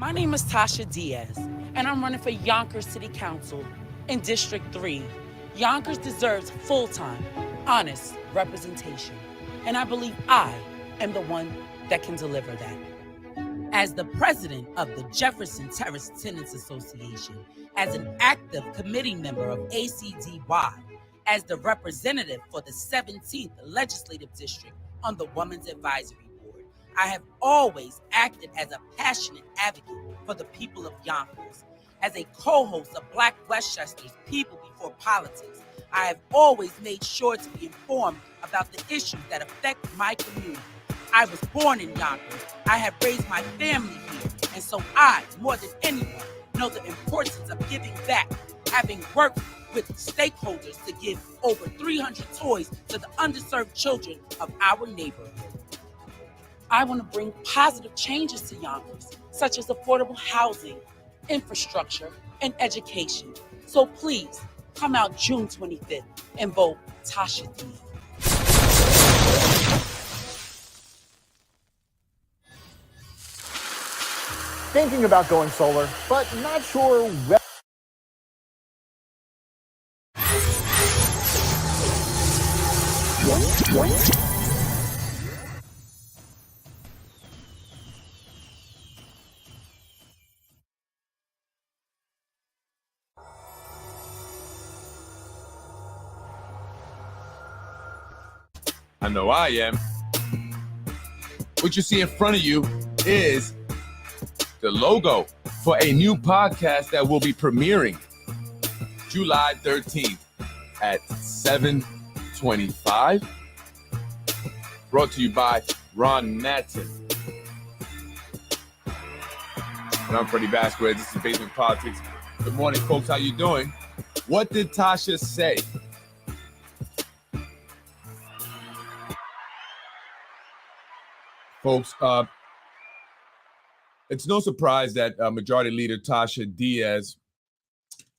My name is Tasha Diaz, and I'm running for Yonkers City Council in District 3. Yonkers deserves full-time, honest representation, and I believe I am the one that can deliver that. As the president of the Jefferson Terrace Tenants Association, as an active committee member of ACDY, as the representative for the 17th Legislative District on the Women's Advisory Board, I have always acted as a passionate advocate for the people of Yonkers. As a co-host of Black Westchester's People Before Politics, I have always made sure to be informed about the issues that affect my community. I was born in Yonkers. I have raised my family here. And so I, more than anyone, know the importance of giving back, having worked with stakeholders to give over 300 toys to the underserved children of our neighborhood. I want to bring positive changes to Yonkers, such as affordable housing, infrastructure, and education. So please, come out June 25th and vote Tasha Diaz. Thinking about going solar, but not sure where. I know I am. What you see in front of you is the logo for a new podcast that will be premiering July 13th at 7:25. Brought to you by Ron Natson. And I'm Freddie Vasquez. This is Basement Politics. Good morning, folks. How you doing? What did Tasha say? Folks, it's no surprise that Majority Leader Tasha Diaz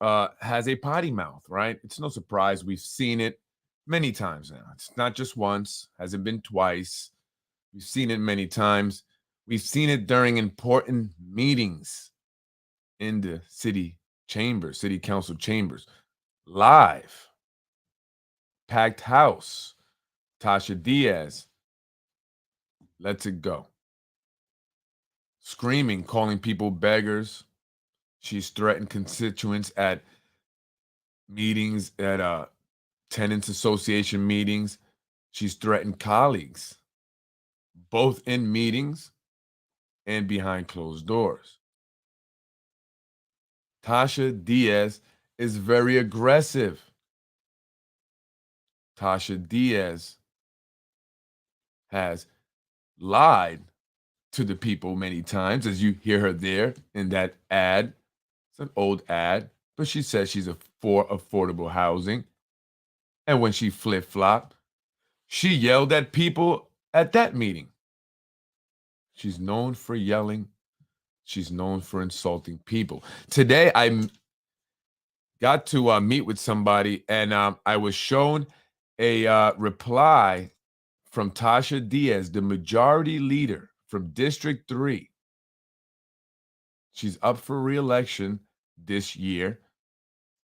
has a potty mouth, right? It's no surprise. We've seen it many times now. It's not just once, hasn't been twice. We've seen it many times. We've seen it during important meetings in the city chambers, city council chambers, live, packed house. Tasha Diaz lets it go. Screaming, calling people beggars. She's threatened constituents at meetings, at tenants association meetings. She's threatened colleagues, both in meetings and behind closed doors. Tasha Diaz is very aggressive. Tasha Diaz has lied to the people many times, as you hear her there in that ad. It's an old ad, but she says she's for affordable housing. And when she flip-flopped, she yelled at people at that meeting. She's known for yelling. She's known for insulting people. Today, I got to meet with somebody, and I was shown a reply from Tasha Diaz, the majority leader from District 3. She's up for re-election this year.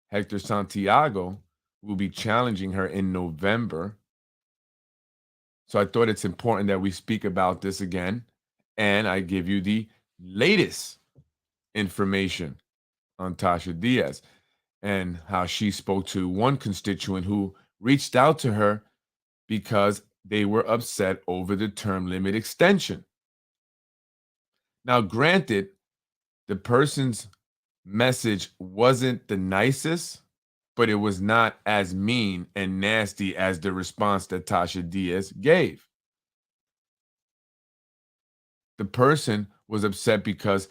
Hector Santiago will be challenging her in November. So I thought it's important that we speak about this again, and I give you the latest information on Tasha Diaz and how she spoke to one constituent who reached out to her because they were upset over the term limit extension. Now, granted, the person's message wasn't the nicest, but it was not as mean and nasty as the response that Tasha Diaz gave. The person was upset because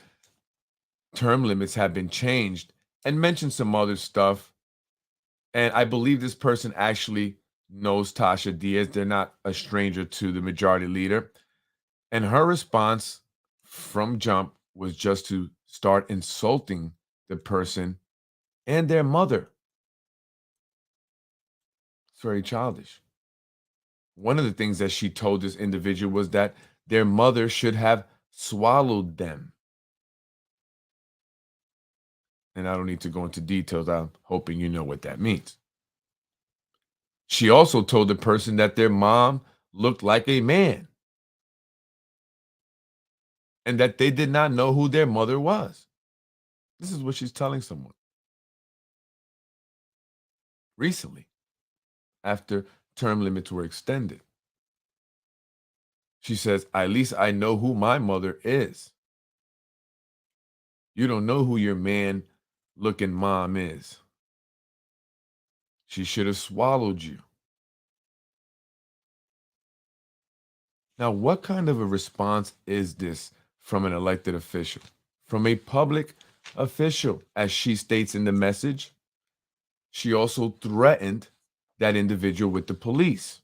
term limits have been changed and mentioned some other stuff. And I believe this person actually knows Tasha Diaz. They're not a stranger to the majority leader. And her response from jump was just to start insulting the person and their mother. It's very childish. One of the things that she told this individual was that their mother should have swallowed them. And I don't need to go into details. I'm hoping you know what that means. She also told the person that their mom looked like a man and that they did not know who their mother was. This is what she's telling someone recently after term limits were extended. She says, at least I know who my mother is. You don't know who your man looking mom is. She should have swallowed you. Now, what kind of a response is this from an elected official? From a public official, as she states in the message, she also threatened that individual with the police.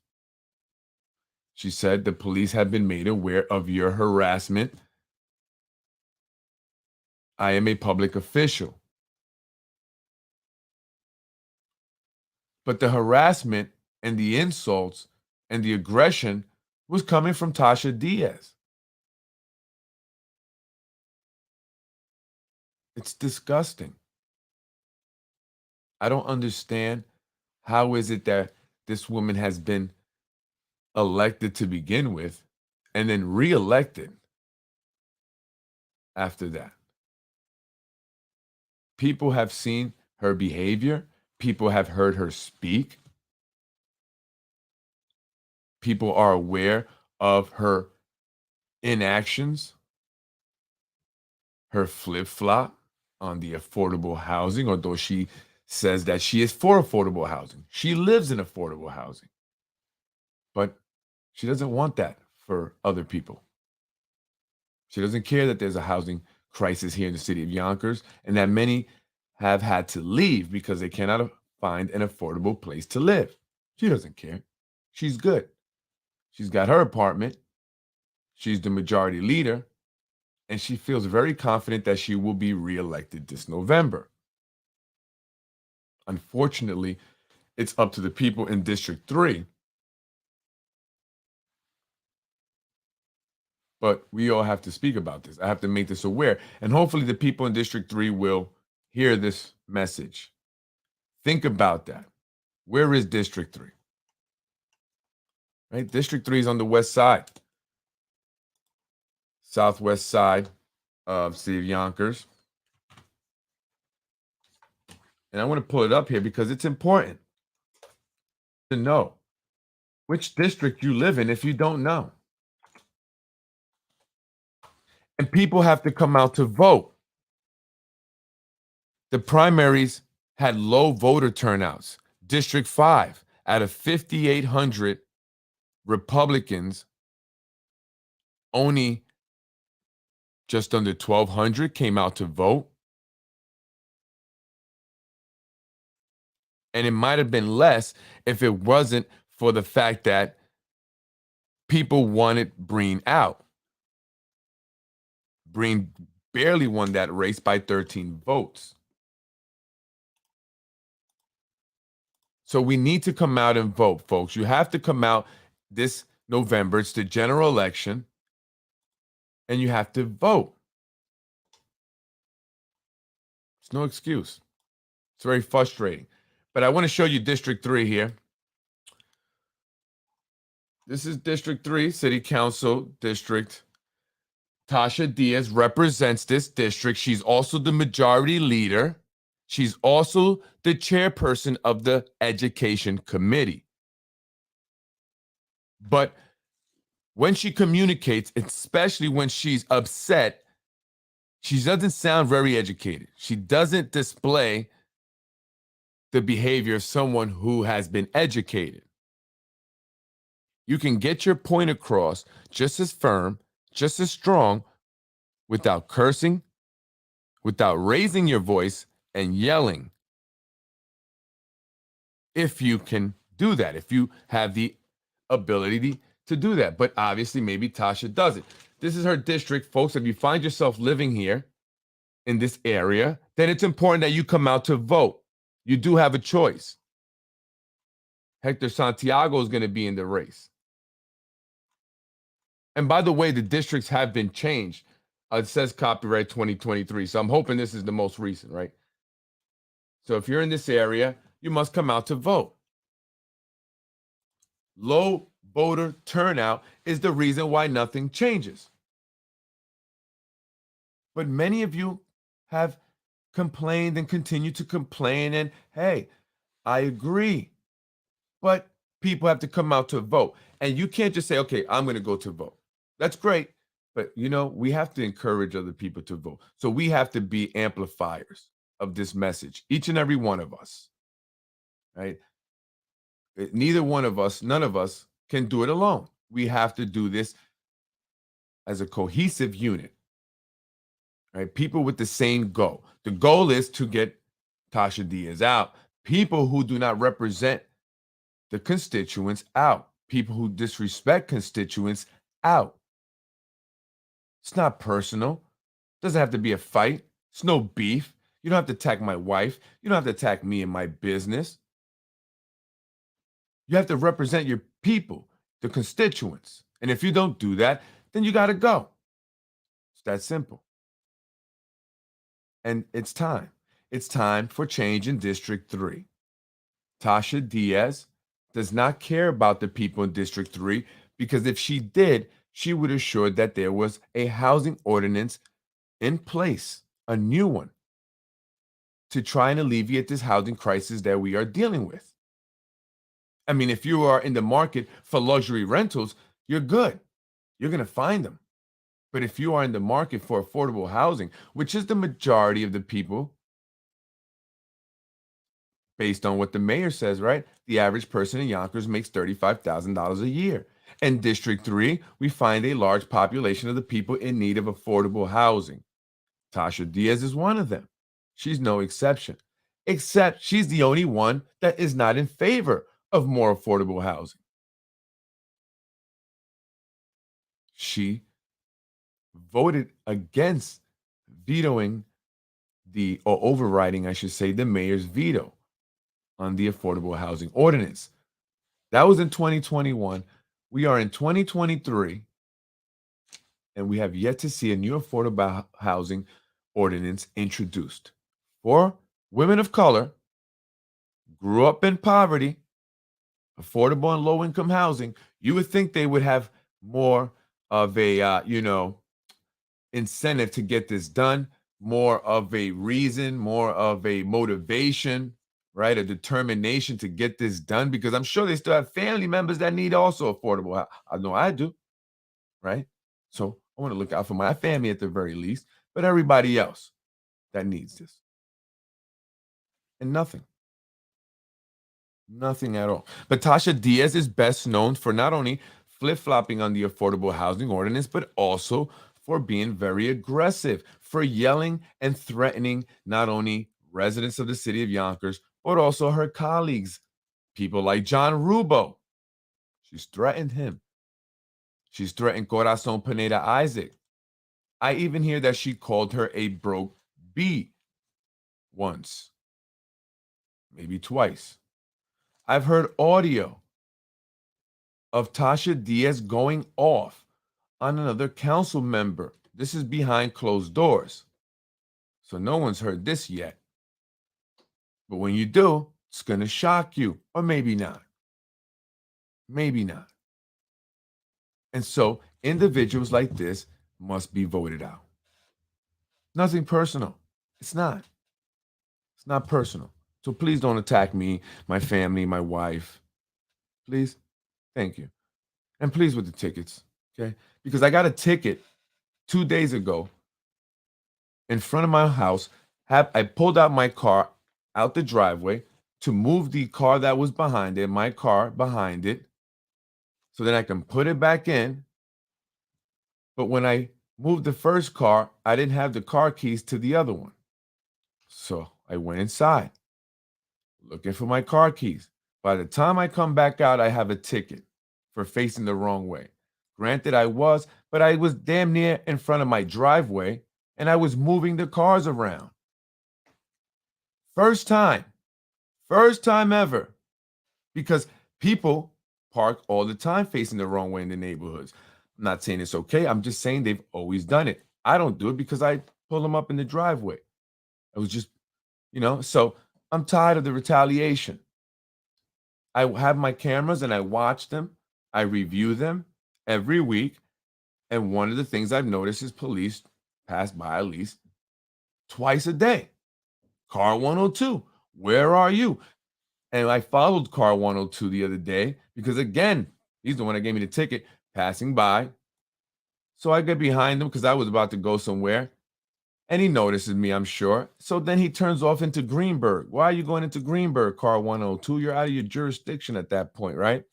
She said the police have been made aware of your harassment. I am a public official. But the harassment and the insults and the aggression was coming from Tasha Diaz. It's disgusting. I don't understand how is it that this woman has been elected to begin with and then reelected after that. People have seen her behavior. People have heard her speak. People are aware of her inactions, her flip-flop on the affordable housing, although she says that she is for affordable housing. She lives in affordable housing. But she doesn't want that for other people. She doesn't care that there's a housing crisis here in the city of Yonkers and that many have had to leave because they cannot find an affordable place to live. She doesn't care. She's good. She's got her apartment. She's the majority leader. And she feels very confident that she will be reelected this November. Unfortunately, it's up to the people in District 3. But we all have to speak about this. I have to make this aware. And hopefully the people in District 3 will hear this message. Think about that. Where is District 3? Right? District 3 is on the west side. Southwest side of city of Yonkers. And I want to pull it up here because it's important to know which district you live in if you don't know. And people have to come out to vote. The primaries had low voter turnouts. District 5, out of 5,800 Republicans, only just under 1,200 came out to vote. And it might have been less if it wasn't for the fact that people wanted Breen out. Breen barely won that race by 13 votes. So we need to come out and vote, folks. You have to come out this November. It's the general election. And you have to vote. It's no excuse. It's very frustrating. But I want to show you District 3 here. This is District 3, City Council District. Tasha Diaz represents this district. She's also the majority leader. She's also the chairperson of the Education Committee. But when she communicates, especially when she's upset, she doesn't sound very educated. She doesn't display the behavior of someone who has been educated. You can get your point across just as firm, just as strong, without cursing, without raising your voice and yelling. If you can do that, if you have the ability to do that. But obviously, maybe Tasha doesn't. This is her district, folks. If you find yourself living here in this area, then it's important that you come out to vote. You do have a choice. Hector Santiago is going to be in the race. And by the way, the districts have been changed. It says copyright 2023. So I'm hoping this is the most recent, right? So if you're in this area, you must come out to vote. Low voter turnout is the reason why nothing changes. But many of you have complained and continue to complain. And hey, I agree. But people have to come out to vote. And you can't just say, okay, I'm going to go to vote. That's great. But, we have to encourage other people to vote. So we have to be amplifiers of this message, each and every one of us, right? Neither one of us, none of us can do it alone. We have to do this as a cohesive unit, right? People with the same goal. The goal is to get Tasha Diaz out. People who do not represent the constituents out. People who disrespect constituents out. It's not personal. It doesn't have to be a fight. It's no beef. You don't have to attack my wife. You don't have to attack me and my business. You have to represent your people, the constituents. And if you don't do that, then you got to go. It's that simple. And it's time. It's time for change in District 3. Tasha Diaz does not care about the people in District 3 because if she did, she would assure that there was a housing ordinance in place, a new one, to try and alleviate this housing crisis that we are dealing with. I mean, if you are in the market for luxury rentals, you're good. You're going to find them. But if you are in the market for affordable housing, which is the majority of the people, based on what the mayor says, right? The average person in Yonkers makes $35,000 a year. In District 3, we find a large population of the people in need of affordable housing. Tasha Diaz is one of them. She's no exception, except she's the only one that is not in favor of more affordable housing. She voted against vetoing or overriding, I should say, the mayor's veto on the affordable housing ordinance. That was in 2021. We are in 2023, and we have yet to see a new affordable housing ordinance introduced for women of color, grew up in poverty, affordable and low income housing. You would think they would have more of a, incentive to get this done, more of a reason, more of a motivation, right? A determination to get this done, because I'm sure they still have family members that need also affordable. I know I do, right? So I want to look out for my family at the very least, but everybody else that needs this. And nothing at all. But Tasha Diaz is best known for not only flip-flopping on the affordable housing ordinance, but also for being very aggressive, for yelling and threatening not only residents of the city of Yonkers, but also her colleagues, people like John Rubo. She's threatened him. She's threatened Corazon Pineda Isaac. I even hear that she called her a broke bee once, maybe twice. I've heard audio of Tasha Diaz going off on another council member. This is behind closed doors. So no one's heard this yet. But when you do, it's going to shock you, or maybe not. Maybe not. And so individuals like this must be voted out. Nothing personal. It's not. It's not personal. So please don't attack me, my family, my wife. Please. Thank you. And please with the tickets, okay? Because I got a ticket 2 days ago in front of my house. I pulled out my car out the driveway to move the car that was behind it, my car behind it, so then I can put it back in. But when I moved the first car, I didn't have the car keys to the other one. So I went inside looking for my car keys. By the time I come back out, I have a ticket for facing the wrong way. Granted, but I was damn near in front of my driveway and I was moving the cars around. First time ever. Because people park all the time facing the wrong way in the neighborhoods. I'm not saying it's okay. I'm just saying they've always done it. I don't do it because I pull them up in the driveway. It was just, so I'm tired of the retaliation. I have my cameras and I watch them. I review them every week. And one of the things I've noticed is police pass by at least twice a day. Car 102, where are you? And I followed car 102 the other day because, again, he's the one that gave me the ticket, passing by. So I get behind him because I was about to go somewhere. And he notices me, I'm sure. So then he turns off into Greenberg. Why are you going into Greenberg, car 102? You're out of your jurisdiction at that point, right?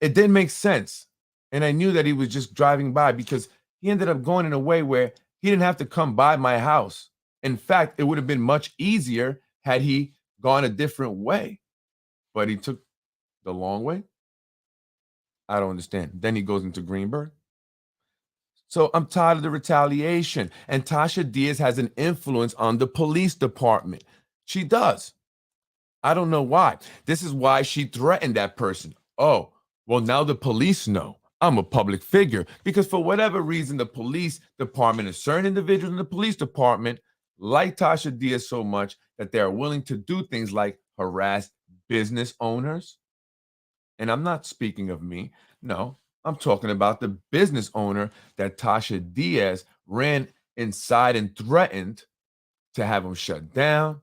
It didn't make sense. And I knew that he was just driving by because he ended up going in a way where he didn't have to come by my house. In fact, it would have been much easier had he gone a different way. But he took the long way. I don't understand. Then he goes into Greenberg. So I'm tired of the retaliation. And Tasha Diaz has an influence on the police department. She does. I don't know why. This is why she threatened that person. Oh, well, now the police know I'm a public figure because for whatever reason, the police department, a certain individuals in the police department like Tasha Diaz so much that they are willing to do things like harass business owners. And I'm not speaking of me. No, I'm talking about the business owner that Tasha Diaz ran inside and threatened to have him shut down,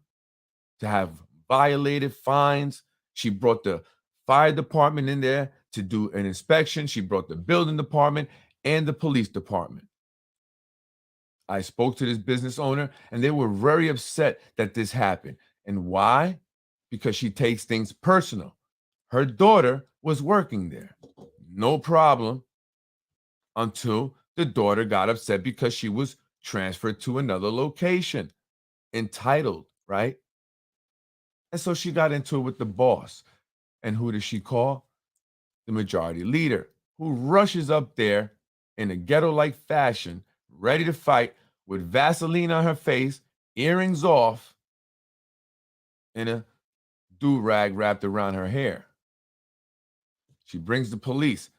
to have violated fines. She brought the fire department in there to do an inspection. She brought the building department and the police department. I spoke to this business owner and they were very upset that this happened. And why? Because she takes things personal. Her daughter was working there. No problem until the daughter got upset because she was transferred to another location. Entitled, right? And so she got into it with the boss. And who does she call? The majority leader, who rushes up there in a ghetto-like fashion, ready to fight with Vaseline on her face, earrings off, and a do-rag wrapped around her hair. She brings the police,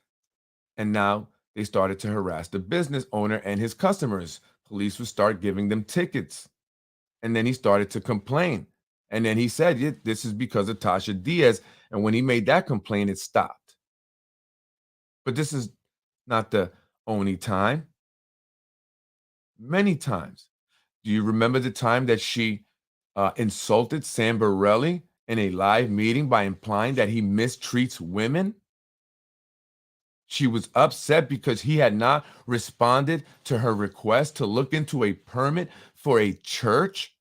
and now they started to harass the business owner and his customers. Police would start giving them tickets. And then he started to complain. And then he said, yeah, this is because of Tasha Diaz. And when he made that complaint, it stopped. But this is not the only time. Many times. Do you remember the time that she insulted Sam Borelli in a live meeting by implying that he mistreats women? She was upset because he had not responded to her request to look into a permit for a church.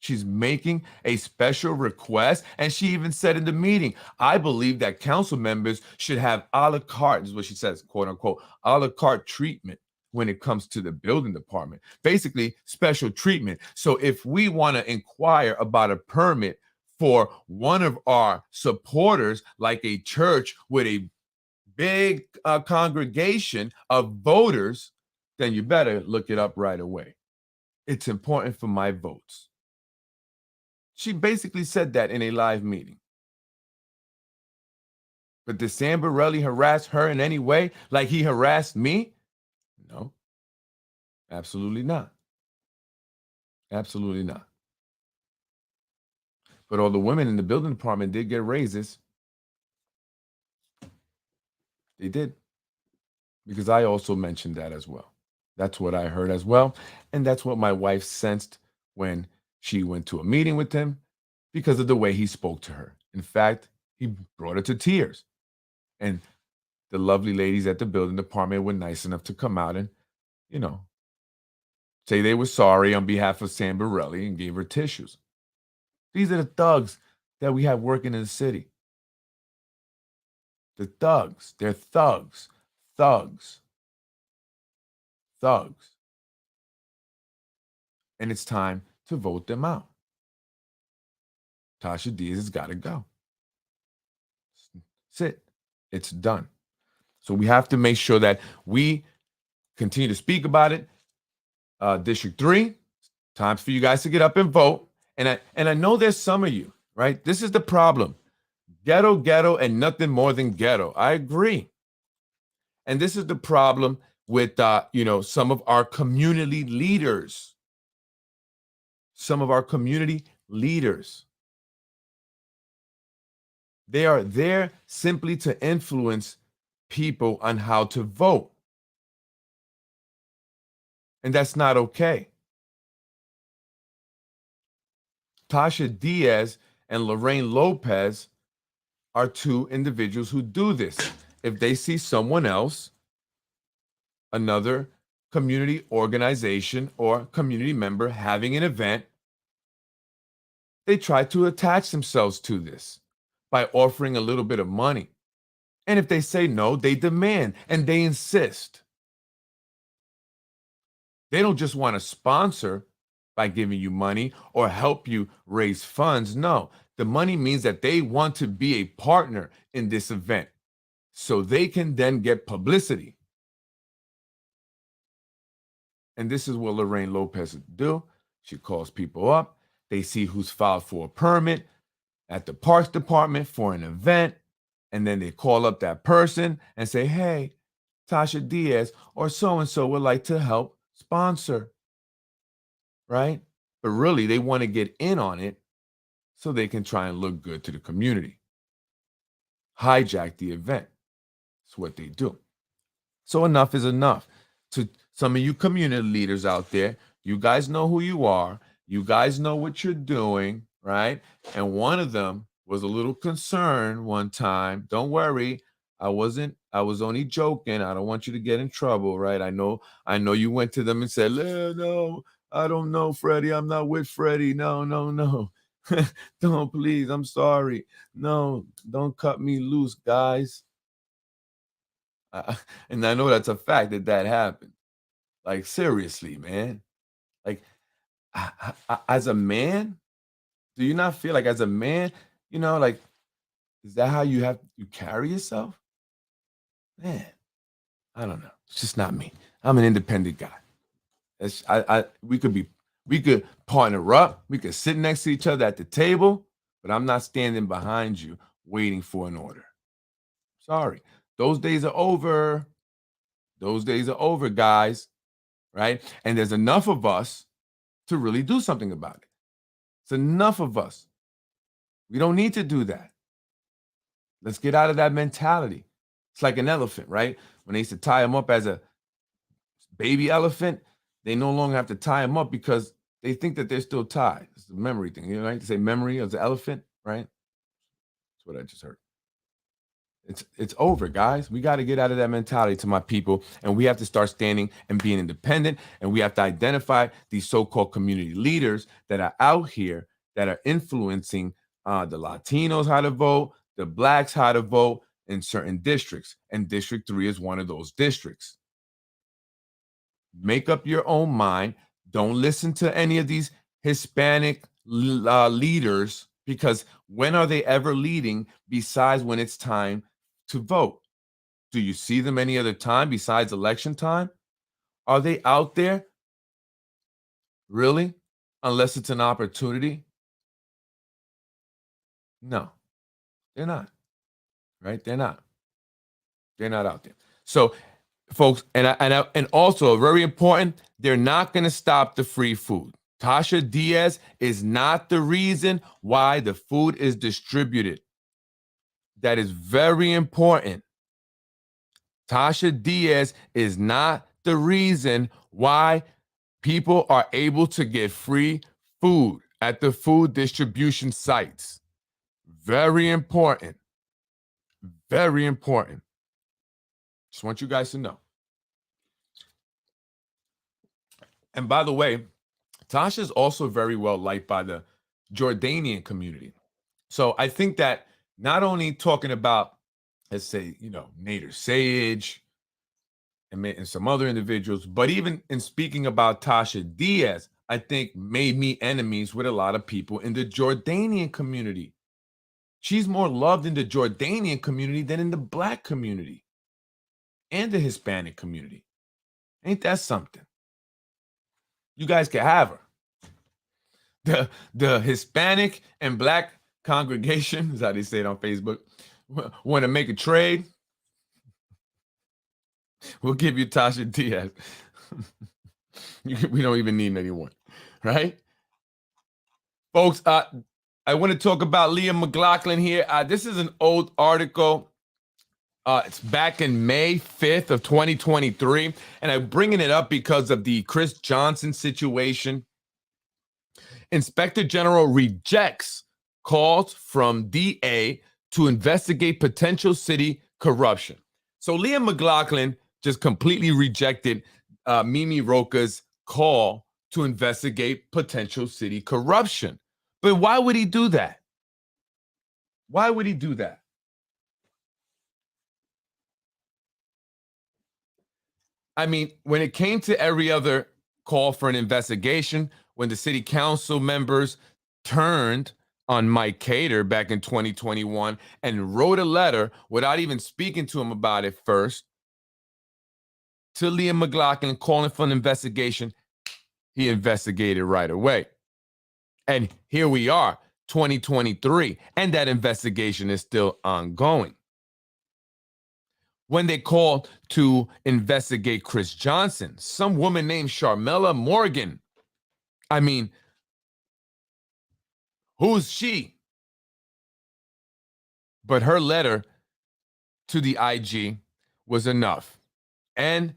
She's making a special request. And she even said in the meeting, I believe that council members should have a la carte, is what she says, quote unquote, a la carte treatment when it comes to the building department. Basically, special treatment. So if we want to inquire about a permit for one of our supporters, like a church with a big congregation of voters, then you better look it up right away. It's important for my votes. She basically said that in a live meeting. But did Sam Borelli harass her in any way like he harassed me? No, absolutely not. Absolutely not. But all the women in the building department did get raises. They did. Because I also mentioned that as well. That's what I heard as well. And that's what my wife sensed when she went to a meeting with him because of the way he spoke to her. In fact, he brought her to tears. And the lovely ladies at the building department were nice enough to come out and, say they were sorry on behalf of Sam Borelli and gave her tissues. These are the thugs that we have working in the city. The thugs. They're thugs. Thugs. Thugs. And it's time to vote them out. Tasha Diaz has got to go. That's it. It's done. So we have to make sure that we continue to speak about it. District 3, time for you guys to get up and vote. And I know there's some of you, right? This is the problem. Ghetto, ghetto, and nothing more than ghetto. I agree. And this is the problem with, some of our community leaders. Some of our community leaders. They are there simply to influence people on how to vote. And that's not okay. Tasha Diaz and Lorraine Lopez are two individuals who do this. If they see someone else, another community organization or community member having an event, they try to attach themselves to this by offering a little bit of money. And if they say no, they demand and they insist. They don't just want to sponsor by giving you money or help you raise funds. No, the money means that they want to be a partner in this event so they can then get publicity. And this is what Lorraine Lopez would do. She calls people up. They see who's filed for a permit at the Parks Department for an event. And then they call up that person and say, hey, Tasha Diaz or so-and-so would like to help sponsor, right? But really, they want to get in on it so they can try and look good to the community. Hijack the event. That's what they do. So enough is enough. To some of you community leaders out there, you guys know who you are. You guys know what you're doing, right? And one of them was a little concerned one time. Don't worry. I was only joking. I don't want you to get in trouble, right? I know you went to them and said, no, I don't know, Freddie. I'm not with Freddie. No. Don't, please. I'm sorry. No, don't cut me loose, guys. And I know that's a fact that happened. Like, seriously, man. Like, as a man, do you not feel like as a man, like, is that how you carry yourself? Man, I don't know. It's just not me. I'm an independent guy. We could partner up. We could sit next to each other at the table, but I'm not standing behind you waiting for an order. Sorry. Those days are over. Those days are over, guys. Right? And there's enough of us to really do something about it. It's enough of us. We don't need to do that. Let's get out of that mentality. It's like an elephant, right? When they used to tie him up as a baby elephant, they no longer have to tie him up because they think that they're still tied. It's a memory thing, right? To say memory of the elephant, right? That's what I just heard. It's over, guys. We got to get out of that mentality, to my people, and we have to start standing and being independent, and we have to identify these so-called community leaders that are out here that are influencing the Latinos how to vote, the Blacks how to vote in certain districts, and District 3 is one of those districts. Make up your own mind. Don't listen to any of these Hispanic leaders, because when are they ever leading besides when it's time to vote? Do you see them any other time besides election time? Are they out there? Really? Unless it's an opportunity? No, they're not. Right? They're not. They're not out there. So, folks, and also very important, they're not going to stop the free food. Tasha Diaz is not the reason why the food is distributed. That is very important. Tasha Diaz is not the reason why people are able to get free food at the food distribution sites. Very important. Very important. Just want you guys to know. And by the way, Tasha is also very well liked by the Jordanian community. So I think that not only talking about, let's say, Nader Sage and some other individuals, but even in speaking about Tasha Diaz, I think made me enemies with a lot of people in the Jordanian community. She's more loved in the Jordanian community than in the Black community and the Hispanic community. Ain't that something? You guys can have her. The Hispanic and Black congregation, is how they say it on Facebook, want to make a trade. We'll give you Tasha Diaz. We don't even need anyone, right? Folks, I want to talk about Leah McLaughlin here. This is an old article. It's back in May 5th of 2023, and I'm bringing it up because of the Chris Johnson situation. Inspector General rejects calls from DA to investigate potential city corruption. So Leah McLaughlin just completely rejected Mimi Roca's call to investigate potential city corruption. But why would he do that? Why would he do that? I mean, when it came to every other call for an investigation, when the city council members turned on Mike Cater back in 2021 and wrote a letter without even speaking to him about it first to Leah McLaughlin calling for an investigation, he investigated right away. And here we are, 2023, and that investigation is still ongoing. When they called to investigate Chris Johnson, some woman named Sharmella Morgan. I mean, who's she? But her letter to the IG was enough. And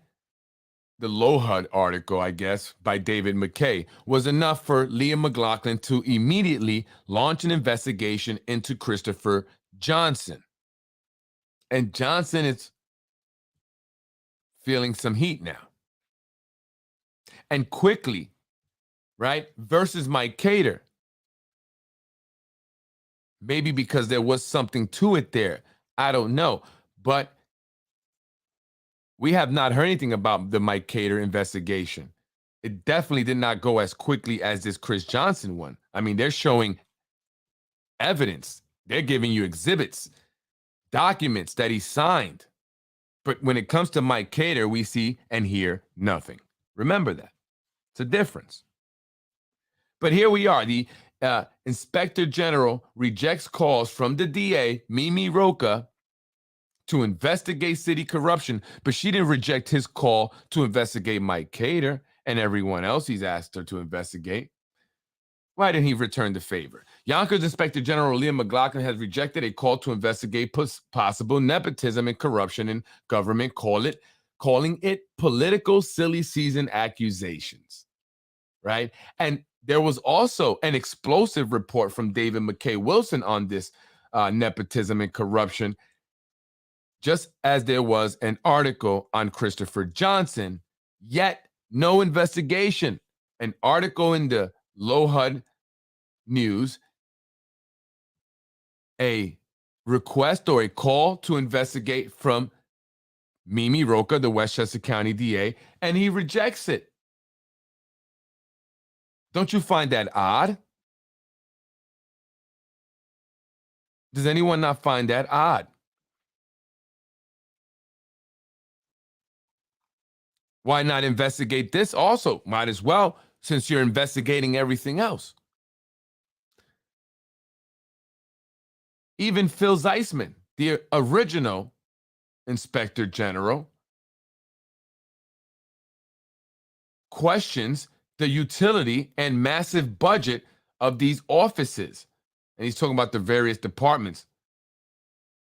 the Low HUD article, I guess, by David McKay, was enough for Leah McLaughlin to immediately launch an investigation into Christopher Johnson. And Johnson is feeling some heat now. And quickly, right, versus Mike Cater. Maybe because there was something to it there. I don't know. But we have not heard anything about the Mike Cater investigation. It definitely did not go as quickly as this Chris Johnson one. I mean, they're showing evidence. They're giving you exhibits, documents that he signed. But when it comes to Mike Cater, we see and hear nothing. Remember that. It's a difference. But here we are. The Inspector General rejects calls from the DA, Mimi Roca, to investigate city corruption, but she didn't reject his call to investigate Mike Cater and everyone else he's asked her to investigate. Why didn't he return the favor? Yonkers Inspector General Leah McLaughlin has rejected a call to investigate possible nepotism and corruption in government, calling it political silly season accusations, right? And there was also an explosive report from David McKay Wilson on this nepotism and corruption, just as there was an article on Christopher Johnson, yet no investigation. An article in the Low HUD News, a request or a call to investigate from Mimi Roca, the Westchester County DA, and he rejects it. Don't you find that odd? Does anyone not find that odd? Why not investigate this also? Might as well, since you're investigating everything else. Even Phil Zeisman, the original Inspector General, questions the utility and massive budget of these offices. And he's talking about the various departments.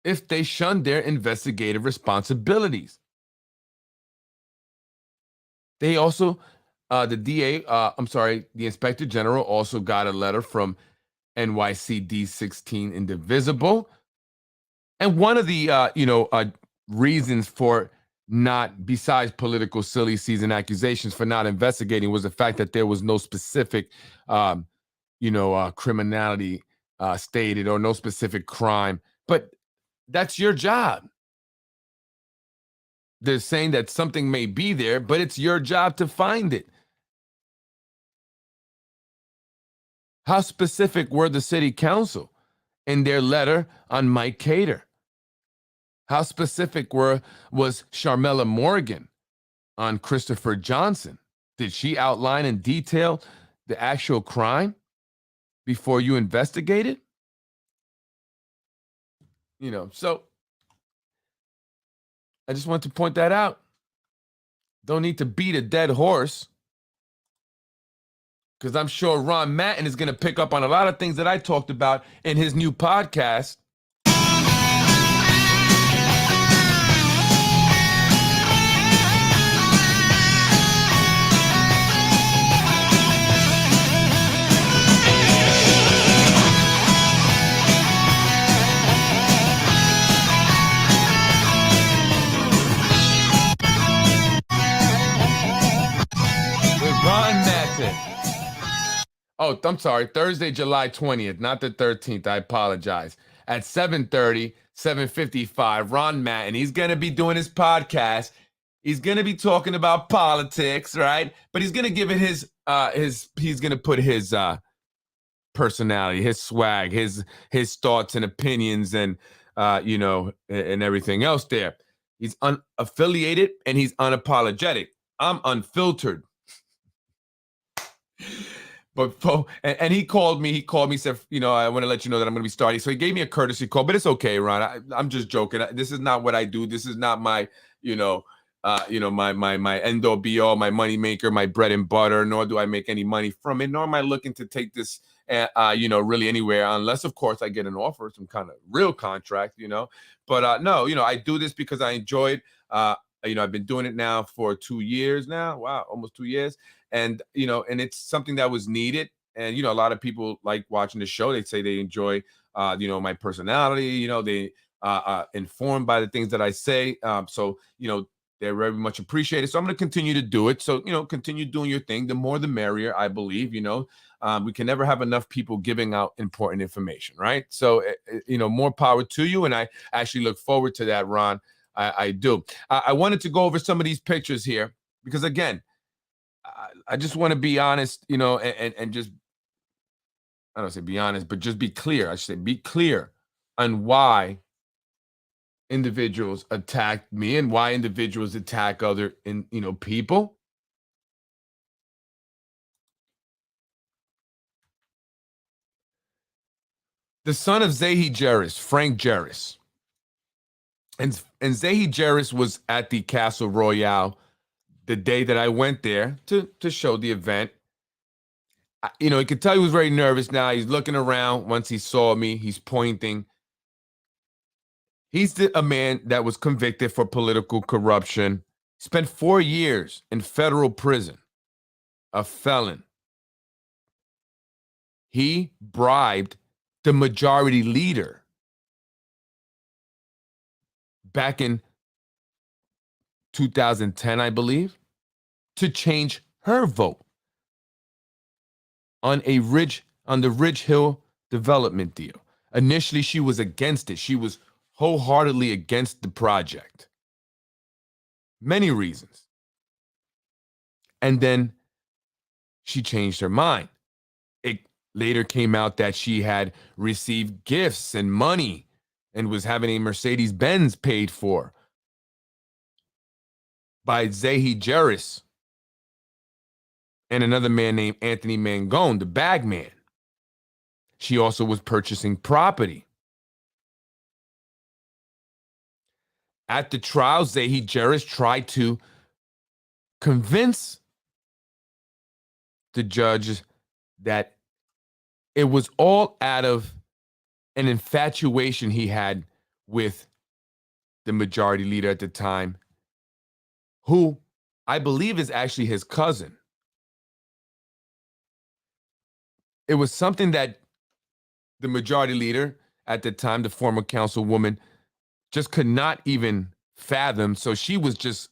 If they shun their investigative responsibilities. They also, the Inspector General also got a letter from NYCD 16 Indivisible. And one of the, reasons for not, besides political silly season accusations for not investigating, was the fact that there was no specific, criminality stated or no specific crime. But that's your job. They're saying that something may be there, but it's your job to find it. How specific were the city council in their letter on Mike Cater? How specific was Sharmella Morgan on Christopher Johnson? Did she outline in detail the actual crime before you investigated? So I just want to point that out. Don't need to beat a dead horse. because I'm sure Ron Mattin is going to pick up on a lot of things that I talked about in his new podcast. Ron Mattin. Oh, I'm sorry. Thursday, July 20th, not the 13th. I apologize. At 7:30, 7:55, Ron Mattin. He's going to be doing his podcast. He's going to be talking about politics, right? But he's going to give it he's going to put his personality, his swag, his thoughts and opinions and, and everything else there. He's unaffiliated and he's unapologetic. I'm unfiltered. But and he called me, said, I want to let you know that I'm going to be starting. So he gave me a courtesy call, but it's okay, Ron. I'm just joking. This is not what I do. This is not my, my end all be all, my money maker, my bread and butter, nor do I make any money from it, nor am I looking to take this, really anywhere, unless, of course, I get an offer, some kind of real contract, But no, I do this because I enjoy it. I've been doing it now for 2 years now. Wow, almost 2 years. And, and it's something that was needed. And, a lot of people like watching the show. They say they enjoy, my personality, they informed by the things that I say. So, they're very much appreciated. So I'm going to continue to do it. So, continue doing your thing. The more, the merrier, I believe, we can never have enough people giving out important information, right? So, more power to you. And I actually look forward to that, Ron. I do. I wanted to go over some of these pictures here because, again, I just want to be honest, and just, I don't say be honest, but just be clear. I should say be clear on why individuals attack me and why individuals attack other, people. The son of Zahi Jerris, Frank Jerris. And Zahi Jerris was at the Castle Royale the day that I went there to show the event. You could tell he was very nervous now. He's looking around. Once he saw me, he's pointing. He's a man that was convicted for political corruption, spent 4 years in federal prison, a felon. He bribed the majority leader back in 2010, I believe, to change her vote on the Ridge Hill development deal. Initially, she was against it. She was wholeheartedly against the project. Many reasons. And then she changed her mind. It later came out that she had received gifts and money and was having a Mercedes-Benz paid for by Zahi Jerris and another man named Anthony Mangone, the bag man. She also was purchasing property. At the trial, Zahi Jerris tried to convince the judge that it was all out of an infatuation he had with the majority leader at the time, who I believe is actually his cousin. It was something that the majority leader at the time, the former councilwoman, just could not even fathom. So she was just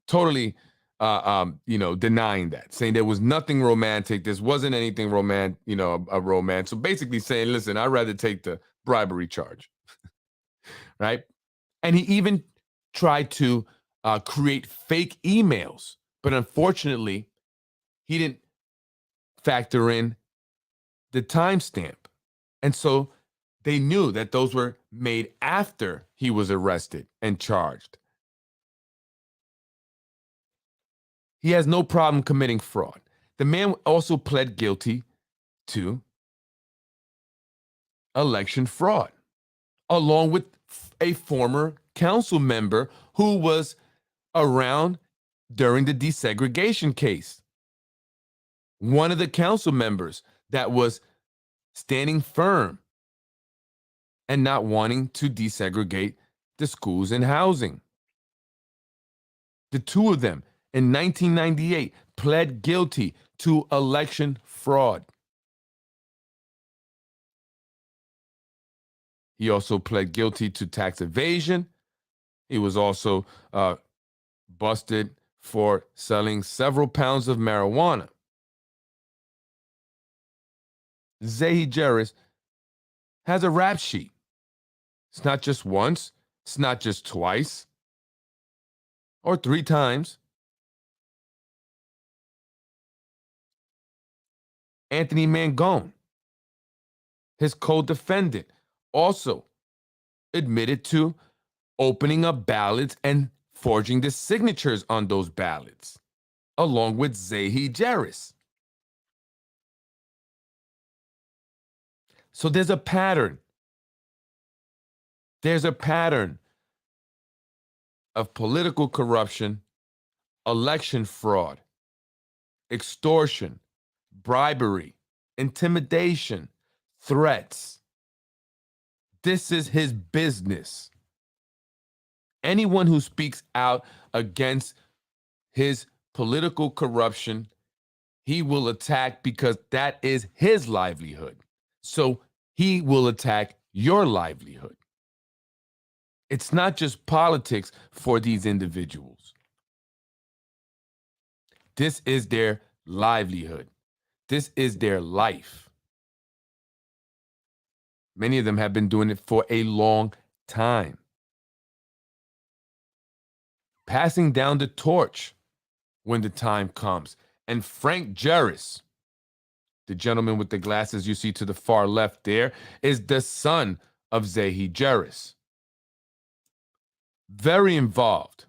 totally, denying that, saying there was nothing romantic. This wasn't anything a romance. So basically saying, listen, I'd rather take the bribery charge, right? And he even tried to create fake emails, but unfortunately, he didn't factor in the timestamp. And so they knew that those were made after he was arrested and charged. He has no problem committing fraud. The man also pled guilty to election fraud, along with a former council member who was around during the desegregation case. one of the council members that was standing firm and not wanting to desegregate the schools and housing. The two of them in 1998 pled guilty to election fraud. He also pled guilty to tax evasion. He was also busted for selling several pounds of marijuana. Zahi Jeris has a rap sheet. It's not just once, it's not just twice or 3 times. Anthony Mangone, his co-defendant, also admitted to opening up ballots and forging the signatures on those ballots, along with Zahi Jeris. So there's a pattern. There's a pattern of political corruption, election fraud, extortion, bribery, intimidation, threats. This is his business. Anyone who speaks out against his political corruption, he will attack because that is his livelihood. So he will attack your livelihood. It's not just politics for these individuals. This is their livelihood. This is their life. Many of them have been doing it for a long time. Passing down the torch when the time comes. And Frank Jeris, the gentleman with the glasses you see to the far left there, is the son of Zahi Jeris. Very involved,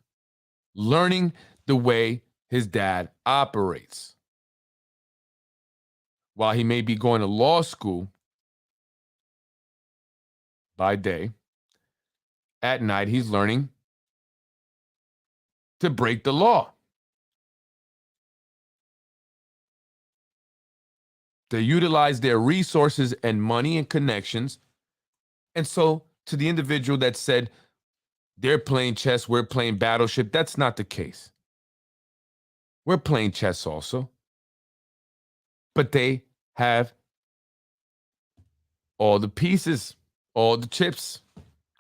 learning the way his dad operates. While he may be going to law school by day, at night he's learning to break the law. They utilize their resources and money and connections. And so to the individual that said, they're playing chess, we're playing battleship, that's not the case. We're playing chess also. But they have all the pieces, all the chips,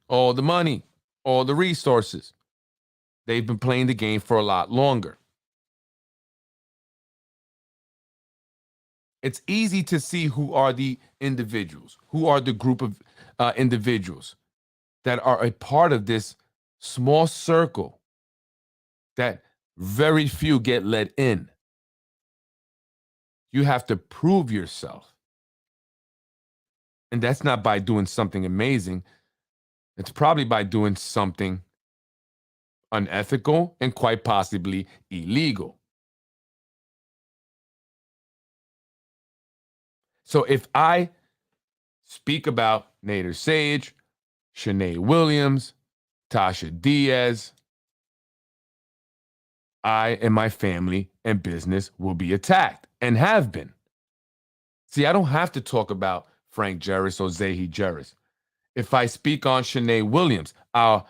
all the money, all the resources. They've been playing the game for a lot longer. It's easy to see who are the individuals, who are the group of individuals that are a part of this small circle that very few get let in. You have to prove yourself. And that's not by doing something amazing. It's probably by doing something unethical and quite possibly illegal. So if I speak about Nader Sage, Shanae Williams, Tasha Diaz, I and my family and business will be attacked and have been. See, I don't have to talk about Frank Jeris or Zahi Jeris. If I speak on Shanae Williams, a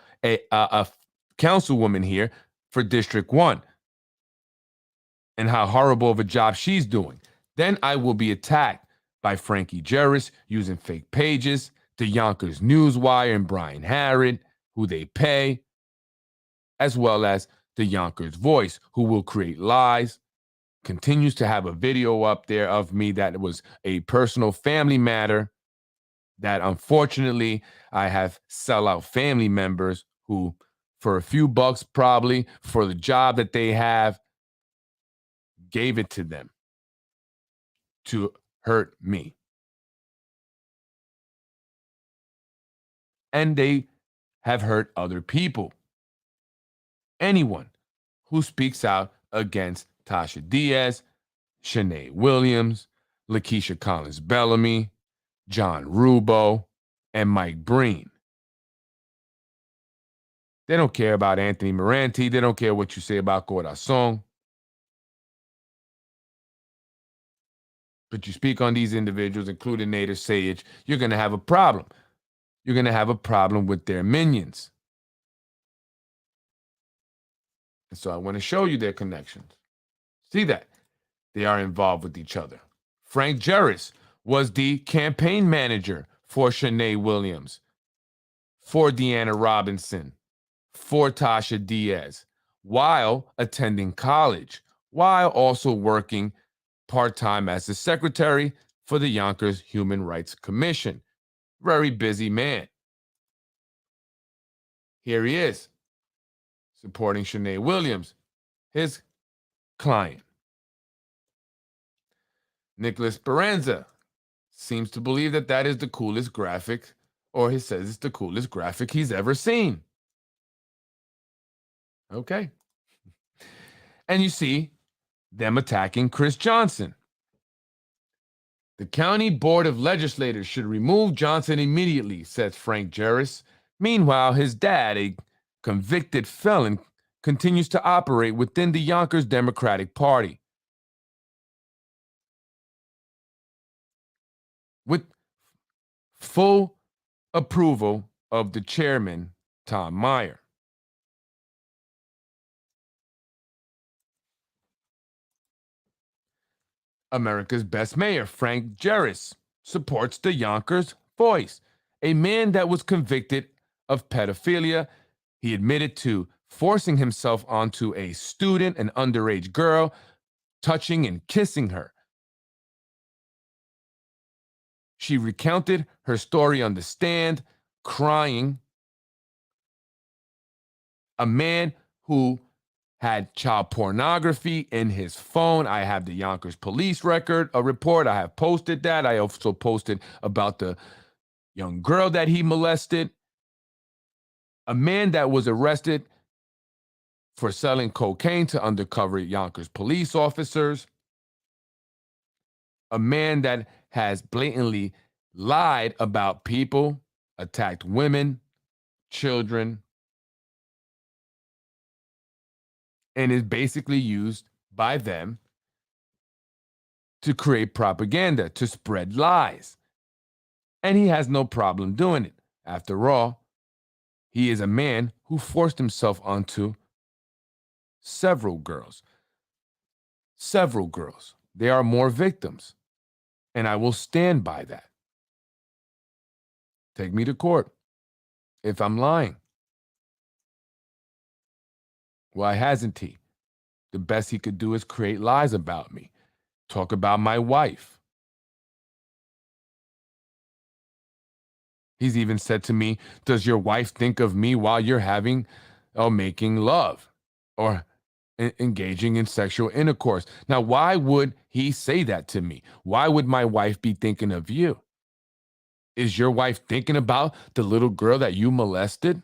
councilwoman here for District 1, and how horrible of a job she's doing, then I will be attacked by Frankie Jeris using fake pages, the Yonkers Newswire and Brian Harrod, who they pay, as well as the Yonkers Voice, who will create lies, continues to have a video up there of me that was a personal family matter that unfortunately I have sellout family members who, for a few bucks probably, for the job that they have, gave it to them to hurt me. And they have hurt other people. Anyone who speaks out against Tasha Diaz, Shanae Williams, Lakeisha Collins Bellamy, John Rubo, and Mike Breen. They don't care about Anthony Moranti. They don't care what you say about Corazon. but you speak on these individuals, including Nader Sayed, you're going to have a problem. You're going to have a problem with their minions. And so I want to show you their connections. See that? They are involved with each other. Frank Jarris was the campaign manager for Shanae Williams, for Deanna Robinson, for Tasha Diaz, while attending college, while also working part-time as the secretary for the Yonkers Human Rights Commission. Very busy man. Here he is, supporting Shanae Williams, his client. Nicholas Speranza seems to believe that that is the coolest graphic, or he says it's the coolest graphic he's ever seen. Okay. And you see them attacking Chris Johnson. The County Board of Legislators should remove Johnson immediately, says Frank Jarris. Meanwhile, his dad, a convicted felon, continues to operate within the Yonkers Democratic Party. With full approval of the chairman, Tom Meyer. America's best mayor, Frank Jarris, supports the Yonkers Voice, a man that was convicted of pedophilia. He admitted to forcing himself onto a student, an underage girl, touching and kissing her. She recounted her story on the stand, crying. A man who had child pornography in his phone. I have the Yonkers police record, a report. I have posted that. I also posted about the young girl that he molested. A man that was arrested for selling cocaine to undercover Yonkers police officers. A man that has blatantly lied about people, attacked women, children, and is basically used by them to create propaganda, to spread lies. And he has no problem doing it. After all, he is a man who forced himself onto several girls. Several girls. There are more victims. And I will stand by that. Take me to court if I'm lying. Why hasn't he? The best he could do is create lies about me. Talk about my wife. He's even said to me, does your wife think of me while you're having or making love or engaging in sexual intercourse? Now, why would he say that to me? Why would my wife be thinking of you? Is your wife thinking about the little girl that you molested?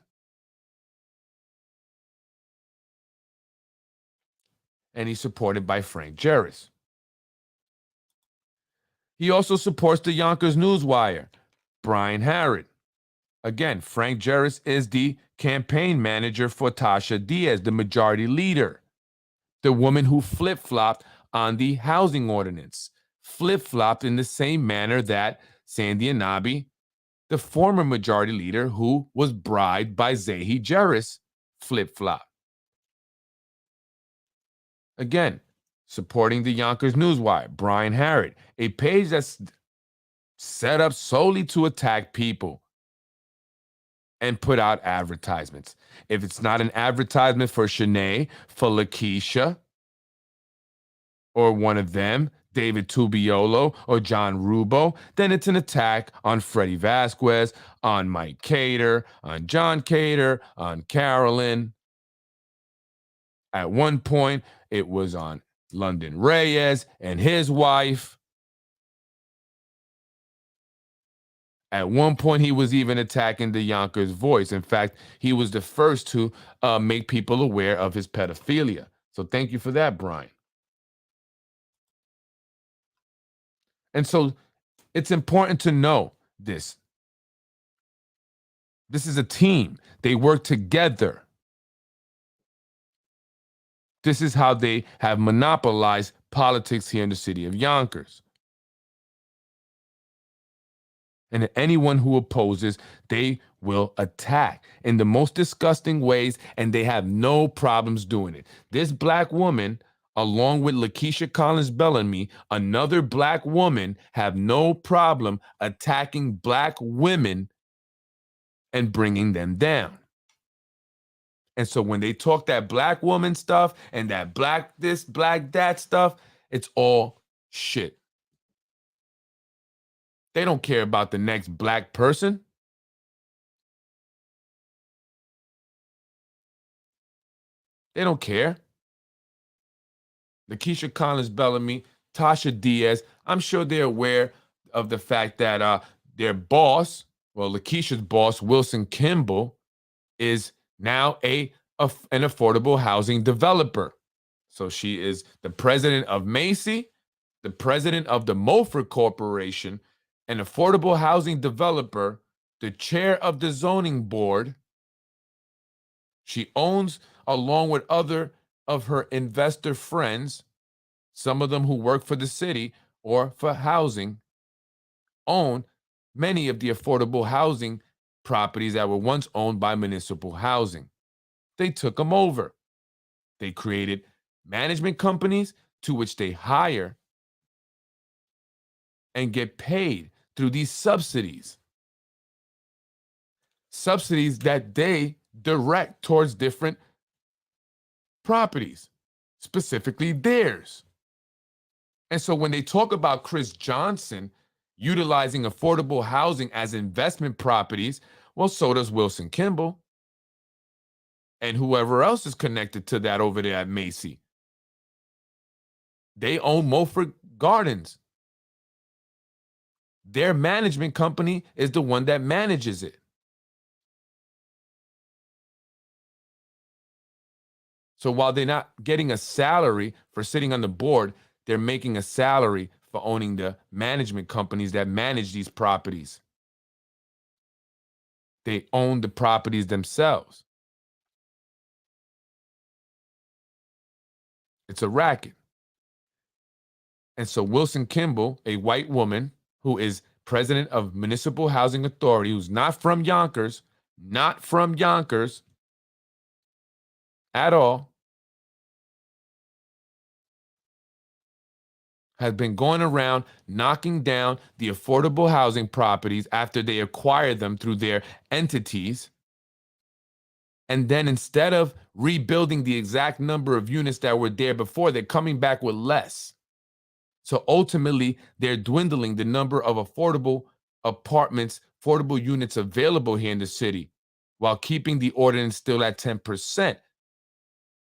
And he's supported by Frank Jarris. He also supports the Yonkers Newswire, Brian Harrod. Again, Frank Jarris is the campaign manager for Tasha Diaz, the majority leader, the woman who flip-flopped on the housing ordinance, flip-flopped in the same manner that Sandy Anabi, the former majority leader who was bribed by Zahi Jarris, flip-flopped. Again, supporting the Yonkers Newswire, Brian Harrod, a page that's set up solely to attack people and put out advertisements. If it's not an advertisement for Shanae, for Lakeisha, or one of them, David Tubiolo or John Rubo, then it's an attack on Freddie Vasquez, on Mike Cater, on John Cater, on Carolyn. At one point, it was on London Reyes and his wife. At one point, he was even attacking the Yonkers Voice. In fact, he was the first to make people aware of his pedophilia. So thank you for that, Brian. And so it's important to know this. This is a team. They work together. This is how they have monopolized politics here in the city of Yonkers. And anyone who opposes, they will attack in the most disgusting ways, and they have no problems doing it. This black woman, along with Lakeisha Collins Bellamy, another black woman, have no problem attacking black women and bringing them down. And so when they talk that black woman stuff and that black this, black that stuff, it's all shit. They don't care about the next black person. They don't care. Lakeisha Collins Bellamy, Tasha Diaz, I'm sure they're aware of the fact that their boss, well, Lakeisha's boss, Wilson Kimball, is now an affordable housing developer. So she is the president of Macy, the president of the Mulford Corporation, an affordable housing developer, the chair of the zoning board. She owns, along with other of her investor friends, some of them who work for the city or for housing, own many of the affordable housing properties that were once owned by municipal housing. They took them over. They created management companies to which they hire and get paid through these subsidies. Subsidies that they direct towards different properties, specifically theirs. And so when they talk about Chris Johnson utilizing affordable housing as investment properties, well, so does Wilson Kimball and whoever else is connected to that over there at Macy. They own Mulford Gardens. Their management company is the one that manages it. So while they're not getting a salary for sitting on the board, they're making a salary for owning the management companies that manage these properties. They own the properties themselves. It's a racket. And so Wilson Kimball, a white woman who is president of Municipal Housing Authority, who's not from Yonkers at all, has been going around knocking down the affordable housing properties after they acquire them through their entities. And then instead of rebuilding the exact number of units that were there before, they're coming back with less. So ultimately, they're dwindling the number of affordable apartments, affordable units available here in the city, while keeping the ordinance still at 10%.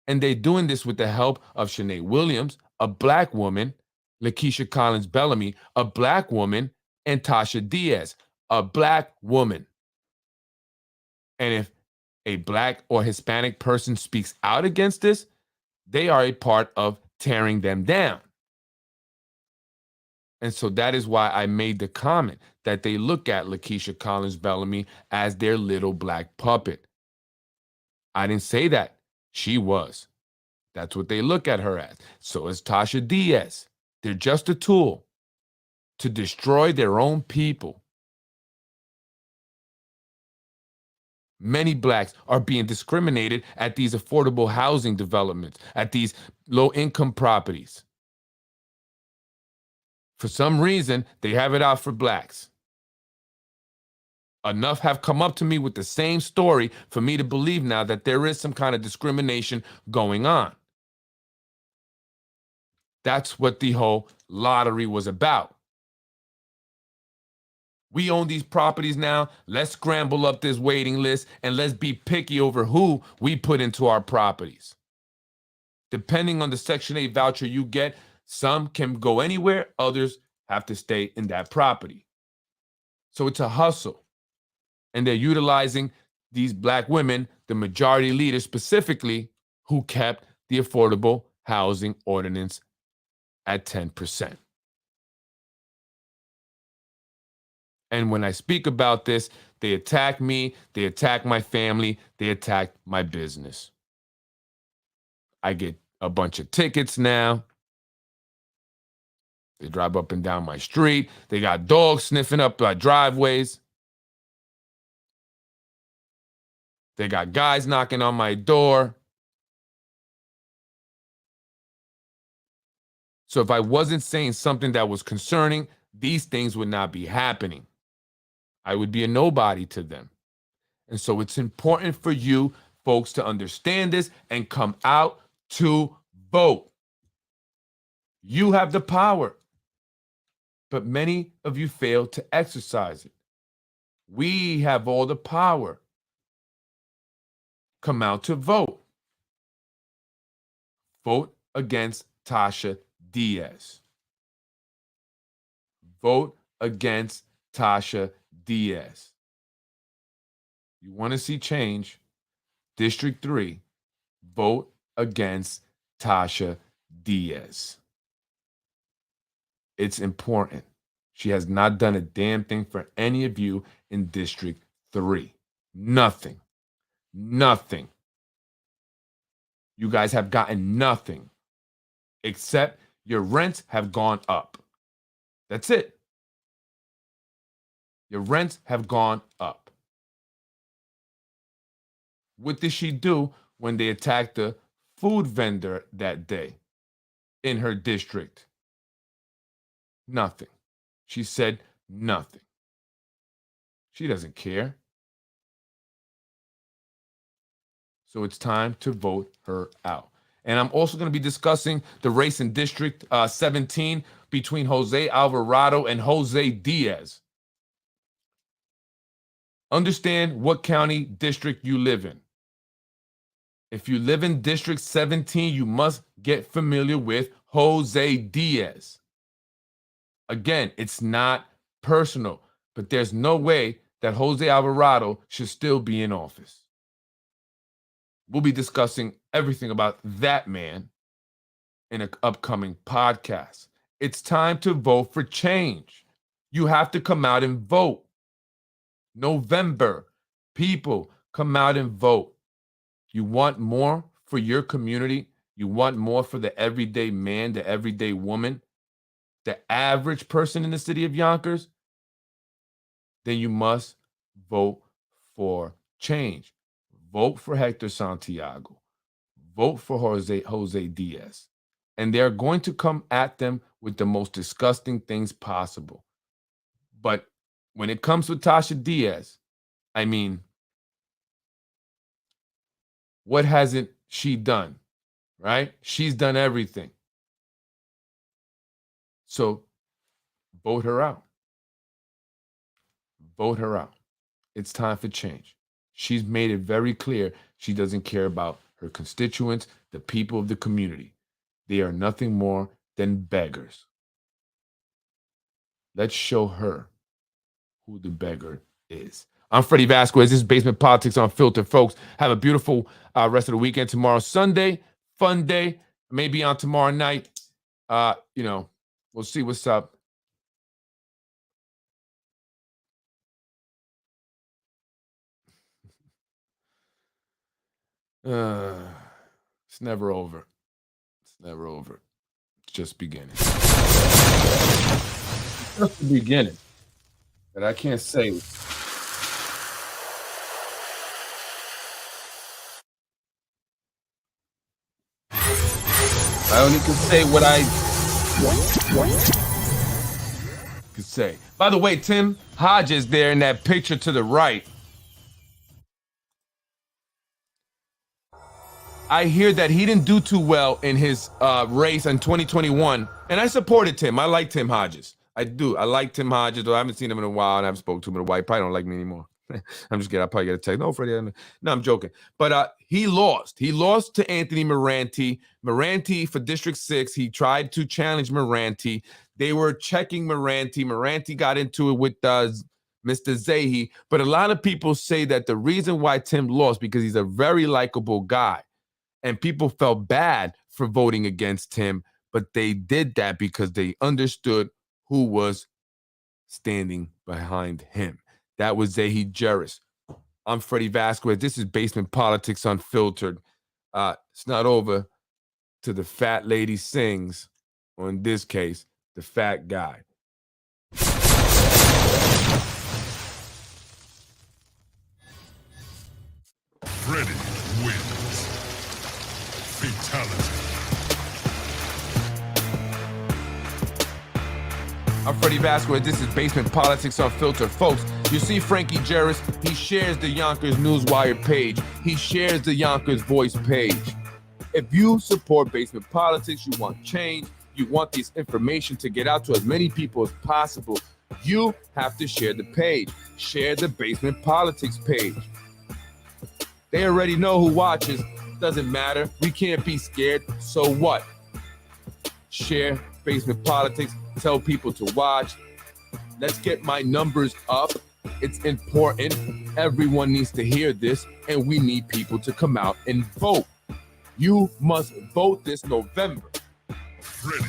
And they're doing this with the help of Shanae Williams, a black woman, Lakeisha Collins Bellamy, a black woman, and Tasha Diaz, a black woman. And if a black or Hispanic person speaks out against this, they are a part of tearing them down. And so that is why I made the comment that they look at Lakeisha Collins Bellamy as their little black puppet. I didn't say that. She was. That's what they look at her as. So is Tasha Diaz. They're just a tool to destroy their own people. Many blacks are being discriminated at these affordable housing developments, at these low-income properties. For some reason, they have it out for blacks. Enough have come up to me with the same story for me to believe now that there is some kind of discrimination going on. That's what the whole lottery was about. We own these properties now. Let's scramble up this waiting list and let's be picky over who we put into our properties. Depending on the Section 8 voucher you get, some can go anywhere, others have to stay in that property. So it's a hustle. And they're utilizing these black women, the majority leaders specifically, who kept the affordable housing ordinance at 10%. And when I speak about this, they attack me, they attack my family, they attack my business. I get a bunch of tickets now. They drive up and down my street. They got dogs sniffing up my driveways. They got guys knocking on my door. So if I wasn't saying something that was concerning, these things would not be happening. I would be a nobody to them. And so it's important for you folks to understand this and come out to vote. You have the power, but many of you fail to exercise it. We have all the power. Come out to vote. Vote against Tasha Diaz. Vote against Tasha Diaz. You want to see change? District 3, vote against Tasha Diaz. It's important. She has not done a damn thing for any of you in District 3. Nothing. Nothing. You guys have gotten nothing except your rents have gone up. That's it. Your rents have gone up. What did she do when they attacked the food vendor that day in her district? Nothing. She said nothing. She doesn't care. So it's time to vote her out. And I'm also going to be discussing the race in District 17 between Jose Alvarado and Jose Diaz. Understand what county district you live in. If you live in District 17, you must get familiar with Jose Diaz. Again, it's not personal, but there's no way that Jose Alvarado should still be in office. We'll be discussing everything about that man in an upcoming podcast. It's time to vote for change. You have to come out and vote. November, people, come out and vote. You want more for your community? You want more for the everyday man, the everyday woman, the average person in the city of Yonkers? Then you must vote for change. Vote for Hector Santiago. Vote for Jose Diaz. And they're going to come at them with the most disgusting things possible. But when it comes with Tasha Diaz, I mean, what hasn't she done, right? She's done everything. So vote her out. Vote her out. It's time for change. She's made it very clear she doesn't care about her constituents, the people of the community. They are nothing more than beggars. Let's show her who the beggar is. I'm Freddie Vasquez. This is Basement Politics Unfiltered, folks. Have a beautiful rest of the weekend. Tomorrow, Sunday, fun day. Maybe on tomorrow night. We'll see what's up. It's never over. It's never over. It's just beginning. Just the beginning. But I can't say. I only can say what I could say. By the way, Tim Hodges there in that picture to the right. I hear that he didn't do too well in his race in 2021, and I supported Tim. I like Tim Hodges. I do. I like Tim Hodges, though I haven't seen him in a while, and I haven't spoken to him in a while. He probably don't like me anymore. I'm just kidding. I'll probably get a text. No, Freddie. No, I'm joking. But he lost. He lost to Anthony Moranti. Moranti for District 6. He tried to challenge Moranti. They were checking Moranti. Moranti got into it with Mr. Zahi. But a lot of people say that the reason why Tim lost because he's a very likable guy. And people felt bad for voting against him, but they did that because they understood who was standing behind him. That was Zahi Jerris. I'm Freddie Vasquez. This is Basement Politics Unfiltered. It's not over till the fat lady sings, or in this case, the the fat guy. Freddie wins. Fatality. I'm Freddie Vasquez. This is Basement Politics Unfiltered. Folks, you see Frankie Jarris, he shares the Yonkers Newswire page. He shares the Yonkers Voice page. If you support Basement Politics, you want change, you want this information to get out to as many people as possible, you have to share the page. Share the Basement Politics page. They already know who watches. Doesn't matter. We can't be scared. So what? Share Basement Politics. Tell people to watch. Let's get my numbers up. It's important. Everyone needs to hear this, and we need people to come out and vote. You must vote this November. Freddie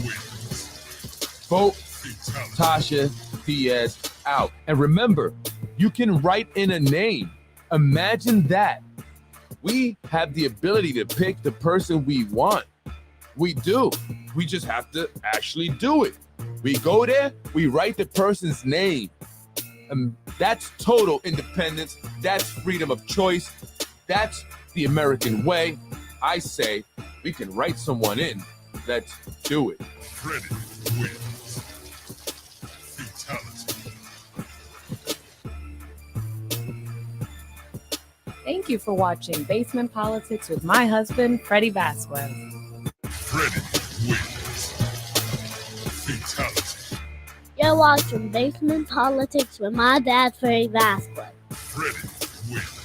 wins. Vote Fatality. Tasha Diaz out. And remember, you can write in a name. Imagine that. We have the ability to pick the person we want. We do. We just have to actually do it. We go there, we write the person's name. That's total independence. That's freedom of choice. That's the American way. I say we can write someone in. Let's do it. Freddie wins. Fatality. Thank you for watching Basement Politics with my husband, Freddie Vasquez. Freddie wins. Fatality. You're watching Basement Politics with my dad, Freddie Vasquez. Freddie wins.